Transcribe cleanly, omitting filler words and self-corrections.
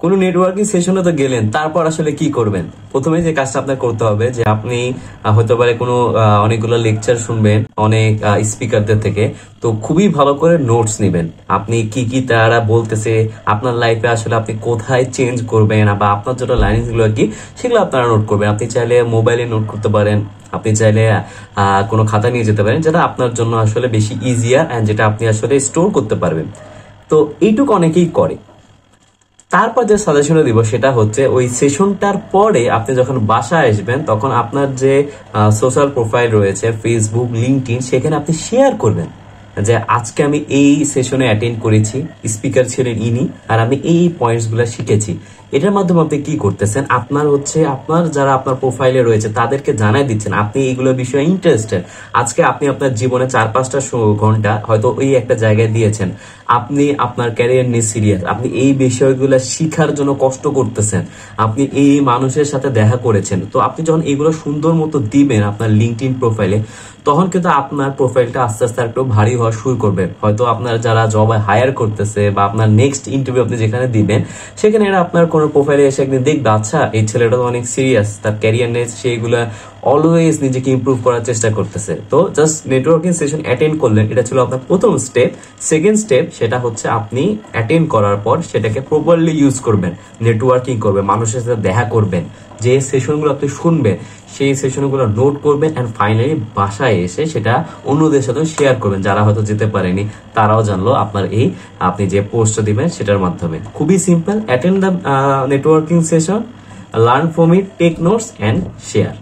কোনো নেটওয়ার্কিং সেশনে তো গেলেন, তারপর আসলে কি করবেন? প্রথমে যে কাজটা আপনার করতে হবে যে আপনি হতে পারে কোনো অনেকগুলো লেকচার শুনবেন অনেক স্পিকারদের থেকে। তো খুবই ভালো করে নোটস নেবেন, আপনি কি কি তারা বলতেছে, আপনার লাইফে আসলে আপনি কোথায় চেঞ্জ করবেন বা আপনার যেটা লাইন্স গুলো কি সেগুলো আপনারা নোট করবেন। আপনি চাইলে মোবাইলে নোট করতে পারেন, আপনি চাইলে কোনো খাতা নিয়ে যেতে পারেন, যেটা আপনার জন্য আসলে বেশি ইজিয়ার এন্ড যেটা আপনি আসলে স্টোর করতে পারবেন। তো এইটুকু অনেকেই করে। তারপর যে সাজেশনটা দিব সেটা হচ্ছে ওই সেশনটার পরে আপনি যখন বাসায় আসবেন তখন আপনার যে সোশ্যাল প্রোফাইল রয়েছে ফেসবুক, লিঙ্কডইন, সেখানে আপনি শেয়ার করবেন যে আজকে আমি এই সেশনে অ্যাটেন্ড করেছি, স্পিকার ছিলেন ইনি, আর আমি এই পয়েন্টস গুলো শিখেছি। এটার মাধ্যমে আপনি কি করতেছেন, আপনার হচ্ছে আপনার যারা আপনার প্রোফাইলে রয়েছে তাদেরকে জানাই দিচ্ছেন আপনি এইগুলো বিষয়ে ইন্টারেস্টেড। আজকে আপনি আপনার জীবনে 4-5টা ঘন্টা হয়তো ওই একটা জায়গায় দিয়েছেন, আপনি আপনার ক্যারিয়ার নিয়ে সিরিয়াস, আপনি এই বিষয়গুলো শিখার জন্য কষ্ট করতেছেন, আপনি এই মানুষের সাথে দেখা করেছেন। তো আপনি যখন এগুলো সুন্দর মতো দিবেন আপনার লিঙ্কডইন প্রোফাইলে, তখন কিন্তু আপনার প্রোফাইলটা আস্তে আস্তে একটু ভারী হওয়া শুরু করবে। হয়তো আপনার যারা জবে হায়ার করতেছে বা আপনার নেক্সট ইন্টারভিউ আপনি যেখানে দিবেন সেখানে এরা আপনার কোনো প্রোফাইলে এসে একদিন দেখবে আচ্ছা এই ছেলেটা তো অনেক সিরিয়াস, তার ক্যারিয়ার নিয়ে সেইগুলা অলওয়েজ নিজেকে ইমপ্রুভ করার চেষ্টা করতেছে। তো জাস্ট নেটওয়ার্কিং সেশন অ্যাটেন্ড করলেন, এটা ছিল আপনার প্রথম স্টেপ। সেকেন্ড স্টেপ সেটা হচ্ছে আপনি অ্যাটেন্ড করার পর সেটাকে প্রপারলি ইউজ করবেন, নেটওয়ার্কিং করবেন, মানুষের সাথে দেখা করবেন, যে সেশনগুলো আপনি শুনবেন সেই সেশনগুলো নোট করবেন এন্ড ফাইনালি বাসায় এসে সেটা অন্যদের সাথে শেয়ার করবেন, যারা হয়তো যেতে পারেনি তারাও জানলো আপনার এই আপনি যে পোস্টটা দিবেন সেটার মাধ্যমে। খুবই simple, attend the networking session, learn from it, take notes and share.